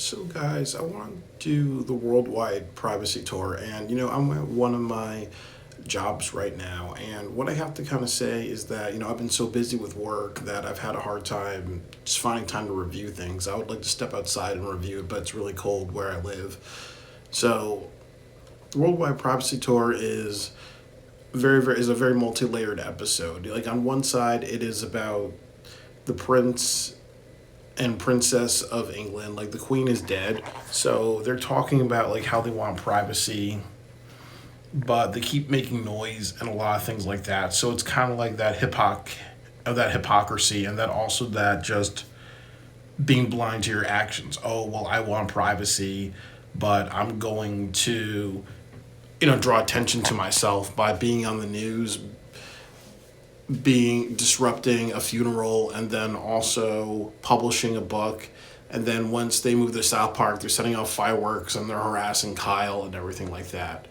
So, guys, I want to do the worldwide privacy tour, and I'm at one of my jobs right now. And what I have to kind of say is that I've been so busy with work that I've had a hard time just finding time to review things. I would like to step outside and review it, but it's really cold where I live. So, the worldwide privacy tour is is a very multi-layered episode. Like on one side, it is about the prince and princess of England. Like the queen is dead, so they're talking about like how they want privacy, but they keep making noise and a lot of things like that. So it's kind of like that hypocrisy, and that also that just being blind to your actions. Oh well, I want privacy, but I'm going to draw attention to myself by being on the news, being disrupting a funeral, and then also publishing a book. And then once they move to South Park, they're setting off fireworks and they're harassing Kyle and everything like that.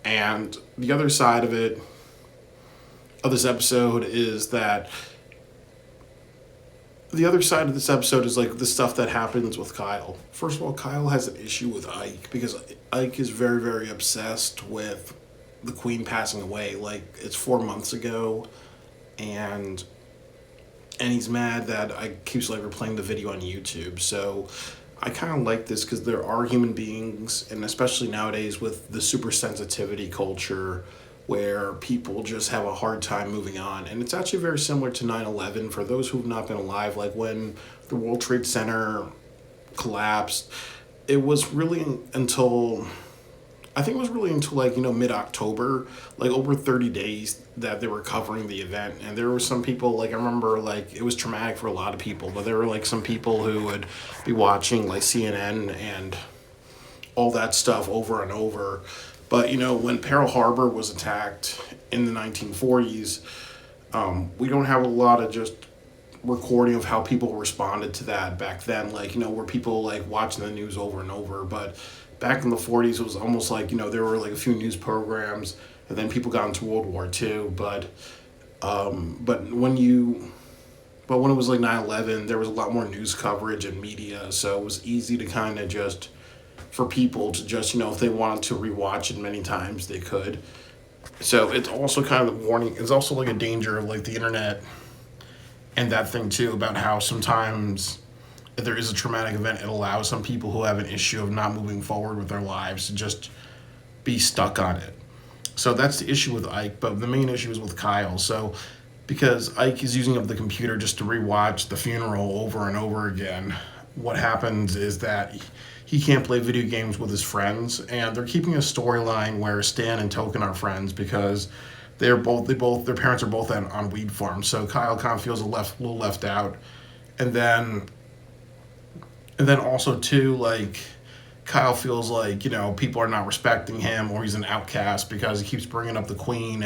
And the other side of it, of this episode, is that the other side of this episode is like the stuff that happens with Kyle. First of all, Kyle has an issue with Ike because Ike is very, very obsessed with the Queen passing away. Like it's 4 months ago, and he's mad that I keeps like replaying the video on YouTube. So I kind of like this because there are human beings, and especially nowadays with the super sensitivity culture, where people just have a hard time moving on. And it's actually very similar to 9/11 for those who've not been alive. Like when the World Trade Center collapsed, it was really until I think it was really until like mid October, like over 30 days that they were covering the event, and there were some people like I remember like it was traumatic for a lot of people, but there were like some people who would be watching like CNN and all that stuff over and over. But when Pearl Harbor was attacked in the 1940s, we don't have a lot of just recording of how people responded to that back then. Like were people like watching the news over and over, but back in the 40s it was almost like there were like a few news programs, and then people got into World War II. But when it was like 9/11, there was a lot more news coverage and media, so it was easy to kind of just for people to just if they wanted to rewatch it many times they could. So it's also kind of the warning. It's also like a danger of like the internet and that thing too, about how sometimes if there is a traumatic event, it allows some people who have an issue of not moving forward with their lives to just be stuck on it. So that's the issue with Ike, but the main issue is with Kyle. So because Ike is using up the computer just to rewatch the funeral over and over again, what happens is that he can't play video games with his friends, and they're keeping a storyline where Stan and Token are friends because their parents are both on weed farms. So Kyle kind of feels little left out, and then also too like Kyle feels like people are not respecting him, or he's an outcast because he keeps bringing up the queen,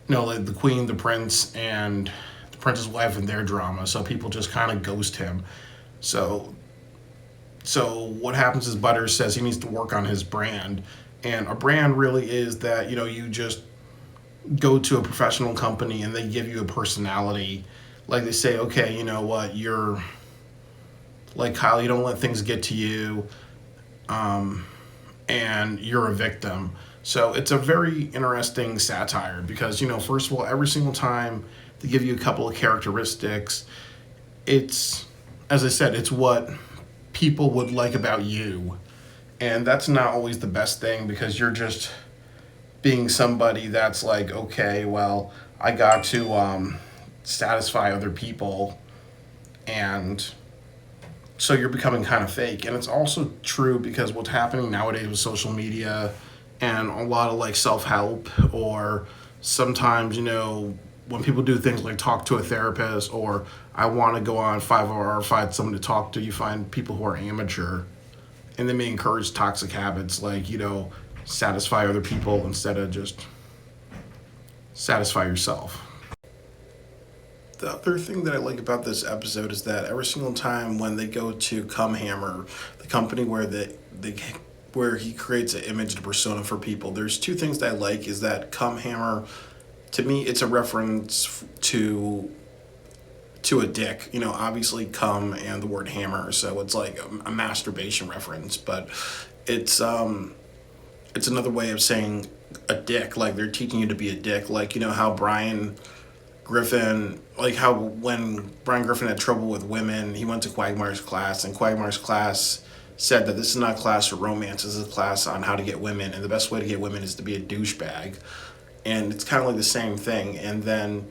like the queen, the prince, and the prince's wife and their drama. So people just kind of ghost him. So what happens is Butters says he needs to work on his brand, and a brand really is that you just go to a professional company and they give you a personality. Like they say, okay, you know what, you're like Kyle, you don't let things get to you, and you're a victim. So it's a very interesting satire because first of all, every single time they give you a couple of characteristics, it's, as I said, it's what people would like about you, and that's not always the best thing because you're just being somebody that's like, okay, well, I got to satisfy other people, and so you're becoming kind of fake. And it's also true because what's happening nowadays with social media and a lot of like self-help, or sometimes when people do things like talk to a therapist, or I want to go on 5 hour find someone to talk to, you find people who are amateur, and they may encourage toxic habits like satisfy other people instead of just satisfy yourself. The other thing that I like about this episode is that every single time when they go to Come Hammer, the company where where he creates an image, a persona for people, there's two things that I like. Is that Come Hammer, to me, it's a reference to a dick. You know, obviously cum and the word hammer, so it's like a masturbation reference, but it's it's another way of saying a dick. Like they're teaching you to be a dick. Like you know how Brian Griffin, like how when Brian Griffin had trouble with women, he went to Quagmire's class, and Quagmire's class said that this is not a class for romance. This is a class on how to get women, and the best way to get women is to be a douchebag. And it's kind of like the same thing. And then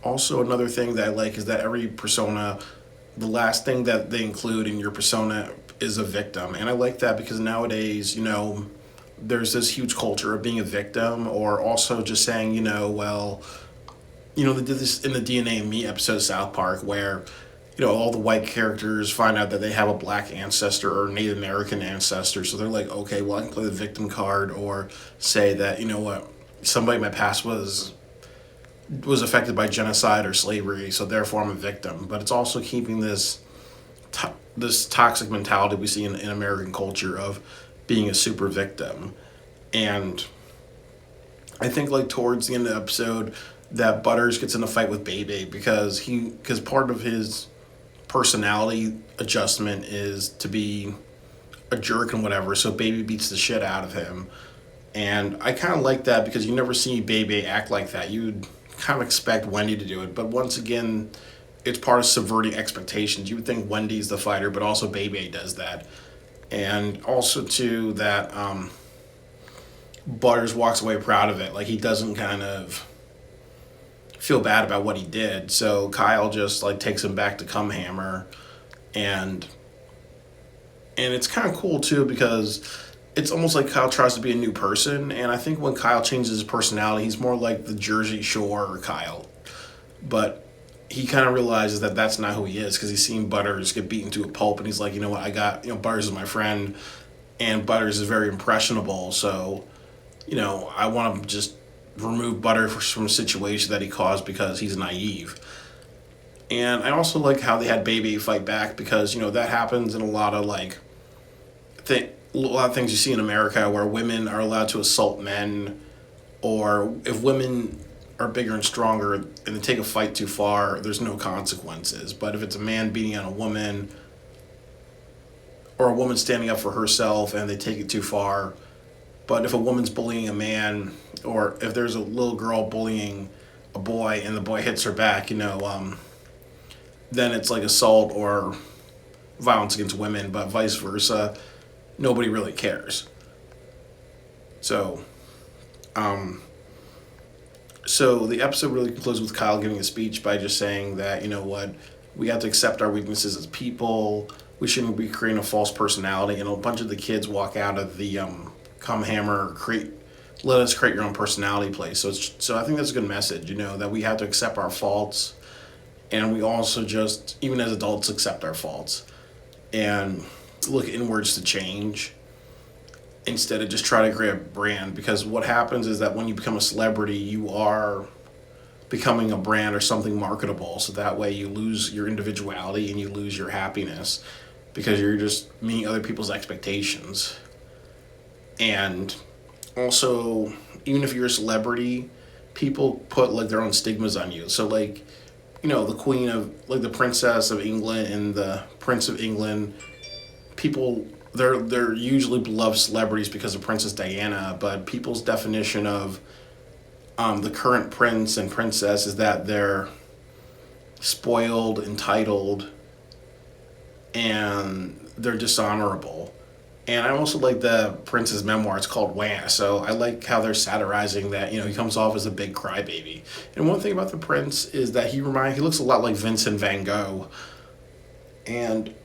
also another thing that I like is that every persona, the last thing that they include in your persona is a victim. And I like that because nowadays, you know, there's this huge culture of being a victim, or also just saying, you know, well, you know, they did this in the DNA and Me episode of South Park where, you know, all the white characters find out that they have a black ancestor or Native American ancestor. So they're like, okay, well, I can play the victim card, or say that, you know what, somebody in my past was affected by genocide or slavery, so therefore I'm a victim. But it's also keeping this toxic mentality we see in American culture of being a super victim. And I think like towards the end of the episode that Butters gets in a fight with Bebe because part of his personality adjustment is to be a jerk and whatever, so Bebe beats the shit out of him. And I kind of like that because you never see Bebe act like that. You'd kind of expect Wendy to do it, but once again, it's part of subverting expectations. You would think Wendy's the fighter, but also Bebe does that. And also too that Butters walks away proud of it. Like he doesn't kind of feel bad about what he did. So Kyle just like takes him back to Cumhammer, and it's kind of cool too because it's almost like Kyle tries to be a new person. And I think when Kyle changes his personality, he's more like the Jersey Shore Kyle. But he kind of realizes that that's not who he is because he's seen Butters get beaten to a pulp, and he's like, you know what, I got, you know, Butters is my friend, and Butters is very impressionable, so, you know, I want to just remove Butters from a situation that he caused because he's naive. And I also like how they had Baby fight back because, you know, that happens in a lot of like a lot of things you see in America where women are allowed to assault men, or if women are bigger and stronger and they take a fight too far, there's no consequences. But if it's a man beating on a woman, or a woman standing up for herself and they take it too far, but if a woman's bullying a man, or if there's a little girl bullying a boy and the boy hits her back, you know, then it's like assault or violence against women, but vice versa, nobody really cares. So, so the episode really concludes with Kyle giving a speech by just saying that, you know what, we have to accept our weaknesses as people. We shouldn't be creating a false personality. And a bunch of the kids walk out of the Come Hammer, let us create your own personality place. So I think that's a good message, you know, that we have to accept our faults, and we also just, even as adults, accept our faults and look inwards to change instead of just try to create a brand. Because what happens is that when you become a celebrity, you are becoming a brand or something marketable. So that way you lose your individuality and you lose your happiness because you're just meeting other people's expectations. And also, even if you're a celebrity, people put like their own stigmas on you. So like, you know, the queen of, like the princess of England and the prince of England, people, they're usually beloved celebrities because of Princess Diana, but people's definition of the current prince and princess is that they're spoiled, entitled, and they're dishonorable. And I also like the prince's memoir. It's called Wah. So I like how they're satirizing that, you know, he comes off as a big crybaby. And one thing about the prince is that he looks a lot like Vincent van Gogh. And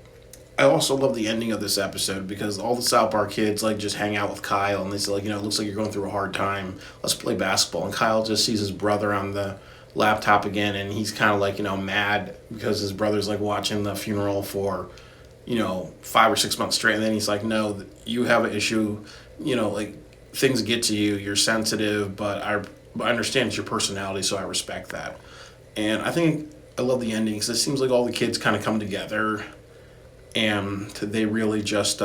I also love the ending of this episode because all the South Park kids like just hang out with Kyle and they say like, you know, it looks like you're going through a hard time. Let's play basketball. And Kyle just sees his brother on the laptop again, and he's kind of like, you know, mad because his brother's like watching the funeral for, you know, 5 or 6 months straight. And then he's like, no, you have an issue, you know, like things get to you, you're sensitive, but I understand it's your personality, so I respect that. And I think I love the ending because it seems like all the kids kind of come together and they really just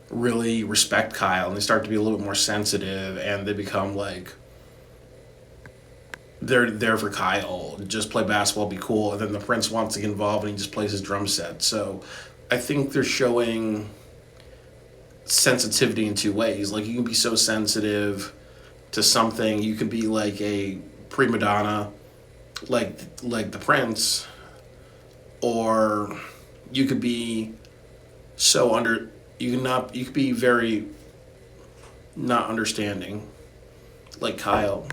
really respect Kyle, and they start to be a little bit more sensitive, and they become like they're there for Kyle, just play basketball, be cool, and then the prince wants to get involved and he just plays his drum set. So I think they're showing sensitivity in two ways. Like, you can be so sensitive to something, you could be like a prima donna, like the prince, or you could be so under you could be very not understanding, like Kyle.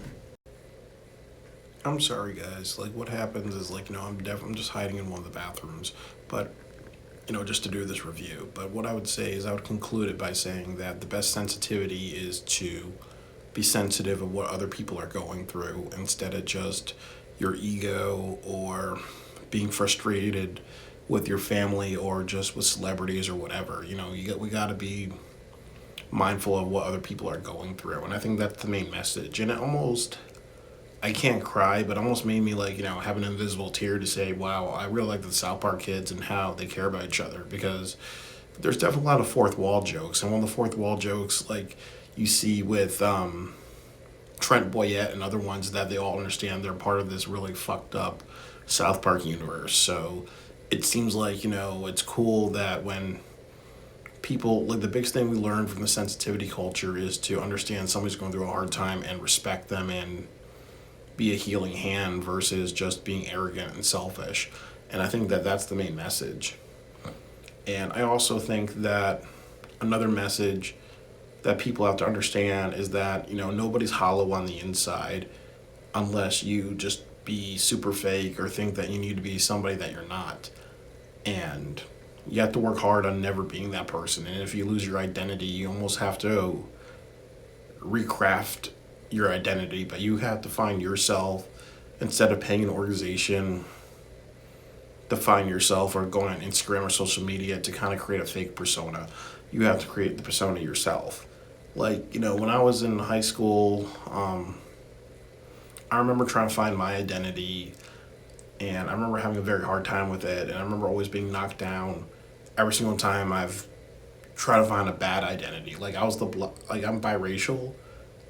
I'm sorry, guys. Like, what happens is, like, I'm just hiding in one of the bathrooms, but just to do this review. But what I would say is, I would conclude it by saying that the best sensitivity is to be sensitive of what other people are going through instead of just your ego or being frustrated with your family or just with celebrities or whatever. We got to be mindful of what other people are going through, and I think that's the main message. And it almost, I can't cry, but almost made me, like, have an invisible tear to say, wow, I really like the South Park kids and how they care about each other, because there's definitely a lot of fourth wall jokes. And one of the fourth wall jokes, like, you see with Trent Boyette and other ones, that they all understand they're part of this really fucked up South Park universe. So it seems like, it's cool that when people, like, the biggest thing we learn from the sensitivity culture is to understand somebody's going through a hard time and respect them and be a healing hand versus just being arrogant and selfish. And I think that that's the main message. And I also think that another message that people have to understand is that, nobody's hollow on the inside unless you just be super fake or think that you need to be somebody that you're not. And you have to work hard on never being that person. And if you lose your identity, you almost have to recraft your identity, but you have to find yourself instead of paying an organization to find yourself or going on Instagram or social media to kind of create a fake persona. You have to create the persona yourself. Like, when I was in high school, I remember trying to find my identity, and I remember having a very hard time with it, and I remember always being knocked down every single time I've tried to find a bad identity. Like, I'm biracial,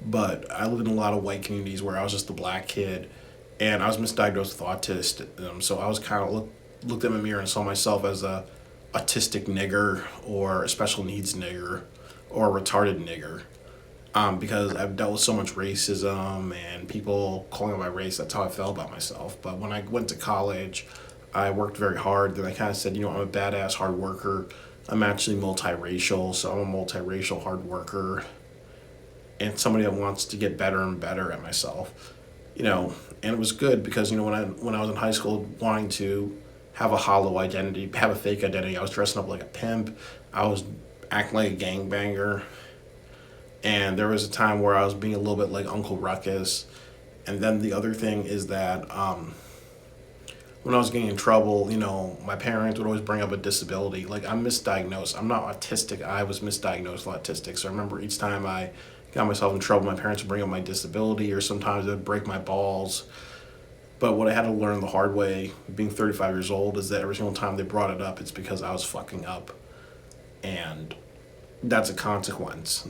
but I lived in a lot of white communities where I was just a black kid, and I was misdiagnosed with autism. So I was kind of looked in the mirror and saw myself as a autistic nigger or a special needs nigger or a retarded nigger, because I've dealt with so much racism and people calling out my race. That's how I felt about myself. But when I went to college, I worked very hard. Then I kind of said, I'm a badass hard worker. I'm actually multiracial, so I'm a multiracial hard worker and somebody that wants to get better and better at myself. And it was good because, when I was in high school wanting to have a hollow identity, have a fake identity, I was dressing up like a pimp, I was acting like a gangbanger, and there was a time where I was being a little bit like Uncle Ruckus. And then the other thing is that when I was getting in trouble, my parents would always bring up a disability. Like, I'm misdiagnosed. I'm not autistic. I was misdiagnosed with autistic. So I remember each time I got myself in trouble, my parents would bring up my disability, or sometimes they'd break my balls. But what I had to learn the hard way, being 35 years old, is that every single time they brought it up, it's because I was fucking up. And that's a consequence.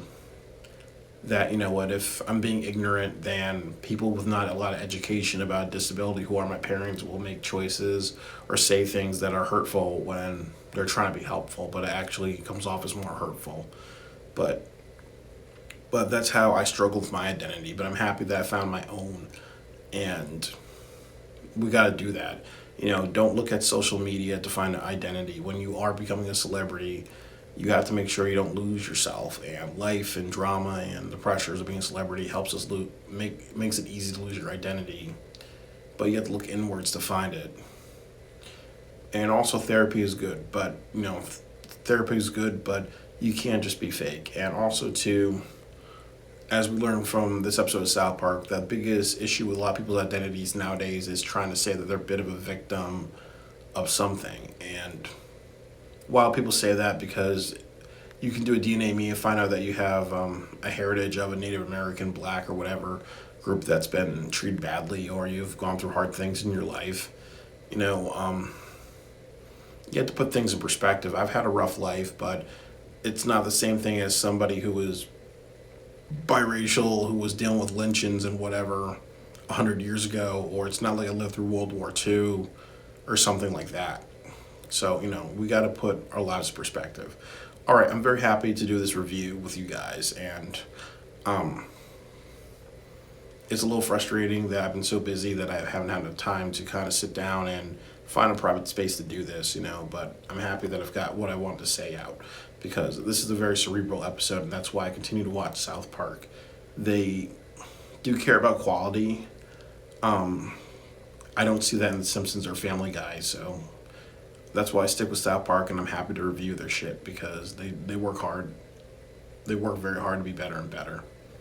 That, if I'm being ignorant, then people with not a lot of education about disability, who are my parents, will make choices or say things that are hurtful when they're trying to be helpful, but it actually comes off as more hurtful. But that's how I struggle with my identity. But I'm happy that I found my own, and we got to do that. Don't look at social media to find an identity. When you are becoming a celebrity, you have to make sure you don't lose yourself. And life and drama and the pressures of being a celebrity helps us makes it easy to lose your identity. But you have to look inwards to find it. And also, therapy is good, but you can't just be fake. And also, too, as we learned from this episode of South Park, the biggest issue with a lot of people's identities nowadays is trying to say that they're a bit of a victim of something. And while people say that, because you can do a DNA me and find out that you have a heritage of a Native American, Black, or whatever group that's been treated badly, or you've gone through hard things in your life, you have to put things in perspective. I've had a rough life, but it's not the same thing as somebody who was biracial, who was dealing with lynchings and whatever, 100 years ago, or it's not like I lived through World War II or something like that. So, we got to put our lives in perspective. All right, I'm very happy to do this review with you guys, and it's a little frustrating that I've been so busy that I haven't had enough time to kind of sit down and find a private space to do this, but I'm happy that I've got what I want to say out, because this is a very cerebral episode, and that's why I continue to watch South Park. They do care about quality. I don't see that in The Simpsons or Family Guy, so that's why I stick with South Park, and I'm happy to review their shit, because they work hard. They work very hard to be better and better.